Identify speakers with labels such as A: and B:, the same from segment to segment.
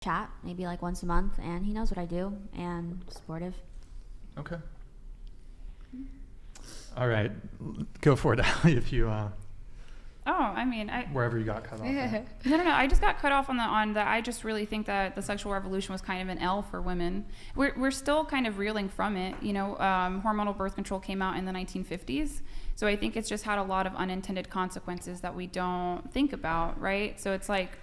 A: chat maybe like once a month, and he knows what I do and supportive.
B: Okay. All right, go for it, Allie, if you wherever you got cut off.
C: No. I just got cut off on that. I just really think that the sexual revolution was kind of an L for women. We're still kind of reeling from it. Hormonal birth control came out in the 1950s. So I think it's just had a lot of unintended consequences that we don't think about, right? So it's like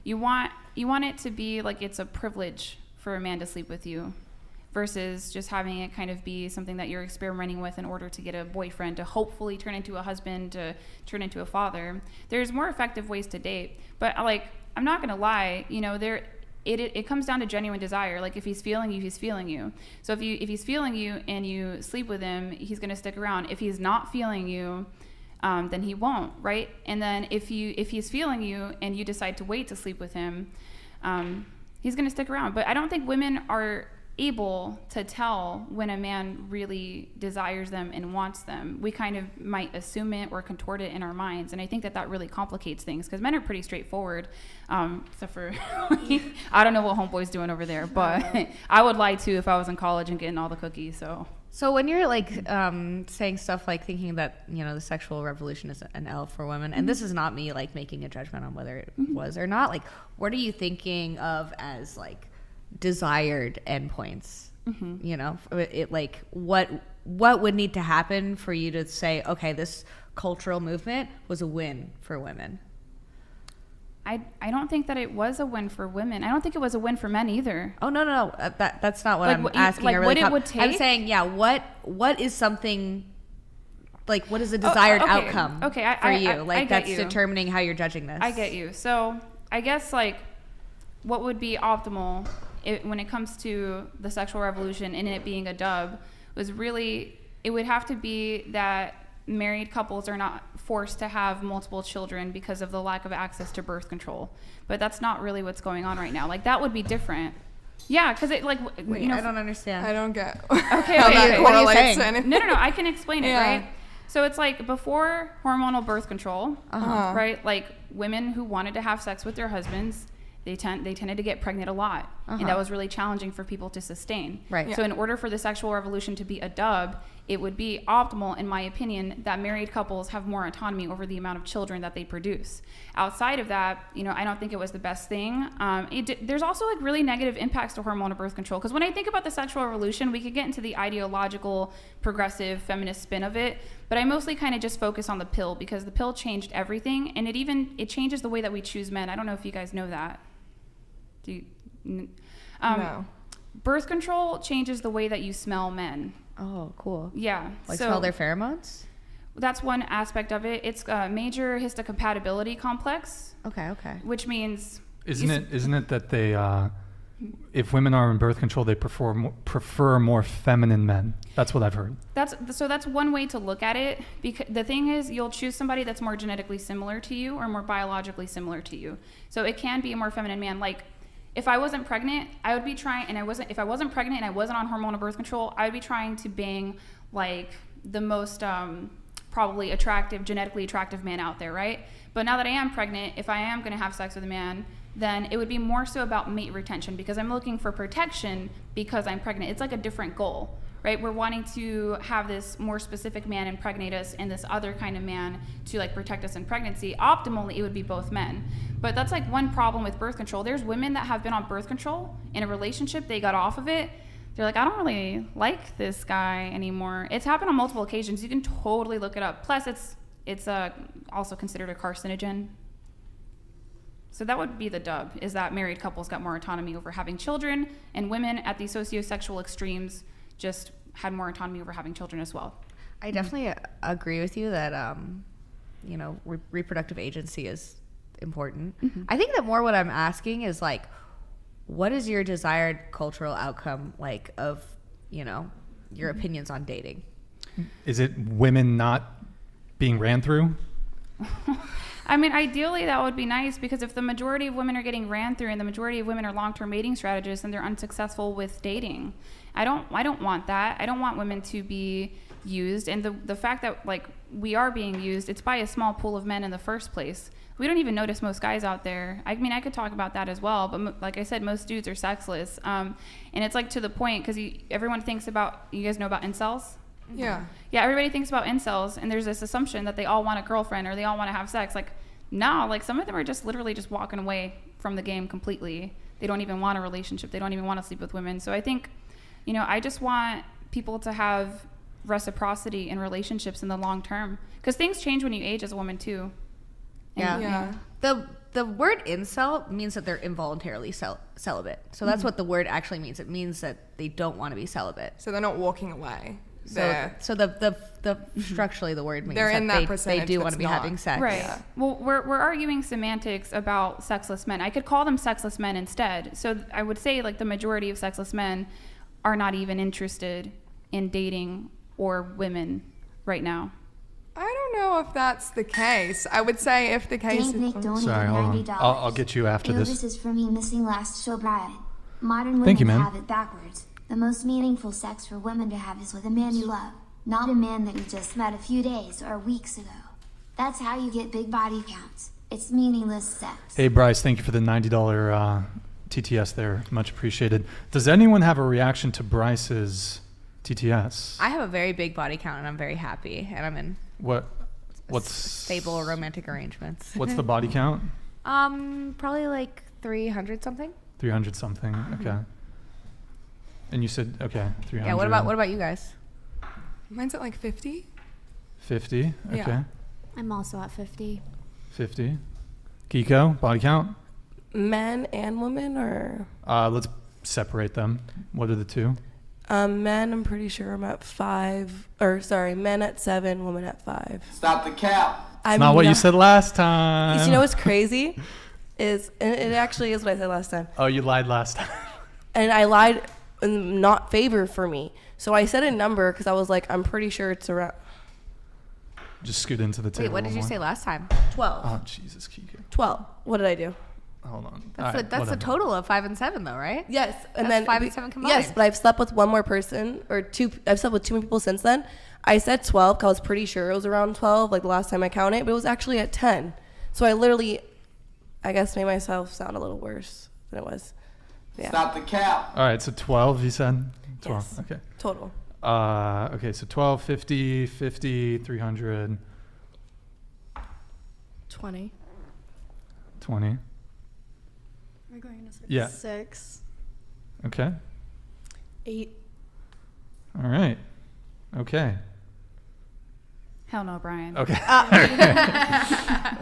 C: you want it to be like it's a privilege for a man to sleep with you, versus just having it kind of be something that you're experimenting with in order to get a boyfriend, to hopefully turn into a husband, to turn into a father. There's more effective ways to date. But like, I'm not gonna lie, it comes down to genuine desire. Like if he's feeling you, he's feeling you. So if he's feeling you and you sleep with him, he's gonna stick around. If he's not feeling you, then he won't, right? And then if he's feeling you and you decide to wait to sleep with him, he's gonna stick around. But I don't think women are able to tell when a man really desires them and wants them. We kind of might assume it or contort it in our minds, and I think that really complicates things, because men are pretty straightforward, except for I don't know what homeboy's doing over there, but I would lie too if I was in college and getting all the cookies.
D: So when you're like saying stuff like thinking that the sexual revolution is an L for women, and this is not me like making a judgment on whether it was or not, like what are you thinking of as like desired endpoints? It like what would need to happen for you to say, okay, this cultural movement was a win for women?
C: I don't think that it was a win for women. I don't think it was a win for men either.
D: Oh no, that's not what
C: like,
D: I'm asking.
C: Like what it would take.
D: I'm saying, what is something, like what is a desired outcome for you? That's determining how you're judging this.
C: I get you. So I guess like what would be optimal when it comes to the sexual revolution and it being a dub was really, it would have to be that married couples are not forced to have multiple children because of the lack of access to birth control. But that's not really what's going on right now. Like that would be different. Yeah, because it like
D: wait, I don't understand.
E: I don't get
C: okay,
E: how that correlates to
C: anything. No, I can explain it, right? So it's like before hormonal birth control, right? Like women who wanted to have sex with their husbands, they tended to get pregnant a lot, and that was really challenging for people to sustain.
D: Right.
C: Yeah. So in order for the sexual revolution to be a dub, it would be optimal, in my opinion, that married couples have more autonomy over the amount of children that they produce. Outside of that, I don't think it was the best thing. There's also like really negative impacts to hormonal birth control, because when I think about the sexual revolution, we could get into the ideological, progressive, feminist spin of it, but I mostly kind of just focus on the pill, because the pill changed everything, and it changes the way that we choose men. I don't know if you guys know that.
E: No.
C: Birth control changes the way that you smell men.
D: Oh, cool.
C: Yeah.
D: Like smell their pheromones?
C: That's one aspect of it. It's a major histocompatibility complex.
D: Okay.
C: Which means...
B: Isn't it that they, if women are in birth control, they prefer more feminine men? That's what I've heard.
C: That's one way to look at it. Because the thing is, you'll choose somebody that's more genetically similar to you or more biologically similar to you. So it can be a more feminine man. Like, if I wasn't pregnant, I would be trying, if I wasn't pregnant and I wasn't on hormonal birth control, I would be trying to bang like the most probably genetically attractive man out there, right? But now that I am pregnant, if I am going to have sex with a man, then it would be more so about mate retention, because I'm looking for protection because I'm pregnant. It's like a different goal, right? We're wanting to have this more specific man impregnate us and this other kind of man to like protect us in pregnancy. Optimally, it would be both men. But that's like one problem with birth control. There's women that have been on birth control in a relationship, they got off of it. They're like, I don't really like this guy anymore. It's happened on multiple occasions. You can totally look it up. Plus, it's also considered a carcinogen. So that would be the dub, is that married couples got more autonomy over having children, and women at the sociosexual extremes just had more autonomy over having children as well.
D: I definitely agree with you that, reproductive agency is important. Mm-hmm. I think that more what I'm asking is like, what is your desired cultural outcome like of, your opinions on dating?
B: Is it women not being ran through?
C: I mean, ideally that would be nice, because if the majority of women are getting ran through and the majority of women are long-term mating strategists, then they're unsuccessful with dating. I don't want that. I don't want women to be used. And the fact that like we are being used, it's by a small pool of men in the first place. We don't even notice most guys out there. I mean, I could talk about that as well, but like I said, most dudes are sexless. And it's like to the point, because everyone thinks about, you guys know about incels?
E: Yeah.
C: Yeah, everybody thinks about incels, and there's this assumption that they all want a girlfriend or they all want to have sex. Like, no, like some of them are just literally just walking away from the game completely. They don't even want a relationship. They don't even want to sleep with women. So I think, I just want people to have reciprocity in relationships in the long term, because things change when you age as a woman too.
D: Yeah.
E: Yeah.
D: The word incel means that they're involuntarily celibate. So that's what the word actually means. It means that they don't want to be celibate.
E: So they're not walking away.
D: So the structurally the word means
E: They're in that
D: they
E: percentage
D: do want
E: that's
D: to be
E: not.
D: having sex.
C: Right.
E: Yeah.
C: Well, we're arguing semantics about sexless men. I could call them sexless men instead. So I would say like the majority of sexless men are not even interested in dating or women right now.
E: I don't know if that's the case. I would say if the case
F: Dave Nick
E: is...
F: donated
B: Sorry, hold on.
F: $90.
B: I'll get you after
F: Ew,
B: this.
F: This is for me missing last show, Brian. Modern women
B: Thank you, ma'am.
F: have it backwards. The most meaningful sex for women to have is with a man you love, not a man that you just met a few days or weeks ago. That's how you get big body counts. It's meaningless sex.
B: Hey, Bryce, thank you for the $90 TTS there. Much appreciated. Does anyone have a reaction to Bryce's TTS?
D: I have a very big body count and I'm very happy and I'm in
B: What's
D: stable romantic arrangements.
B: What's the body count?
D: Probably like 300 something.
B: 300 something. Okay. And you said 300.
D: Yeah. What about you guys?
E: Mine's at like 50.
B: 50. Okay.
E: Yeah.
A: I'm also at 50.
B: 50. Kiko, body count?
G: Men and women, or
B: Let's separate them. What are the two?
G: men? I'm pretty sure I'm at 5. Or sorry, men at 7, women at 5.
H: Stop the cap.
B: It's not what you said last time.
G: You know what's crazy? And it actually is what I said last time.
B: Oh, you lied last time.
G: And I lied in not favor for me. So I said a number because I was like, I'm pretty sure it's around
B: Just scoot into the table.
D: Wait, what did you
B: more.
D: say last time?
G: 12.
B: Oh, Jesus, Kiko.
G: 12. What did I do?
B: Hold on.
D: That's,
B: All right,
D: that's the
B: whatever.
D: total of 5 and 7 though, right?
G: Yes, and
D: That's
G: then
D: 5 and 7 combined.
G: Yes, but I've slept with one more person or two. I've slept with 2 more people since then. I said 12 because I was pretty sure it was around 12, like the last time I counted, but it was actually at 10. So I guess, made myself sound a little worse than it was. Yeah.
H: Stop the cap.
B: All right, so 12, you said? 12,
G: Yes.
B: okay.
G: Total.
B: Okay, so 12, 50, 50, 300,
G: 20.
B: 20.
I: We're going to say
B: Yeah.
I: 6.
B: Okay.
G: 8.
B: All right. Okay.
C: Hell no, Brian.
B: Okay.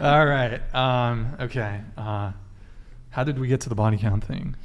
B: All right. Okay. How did we get to the body count thing?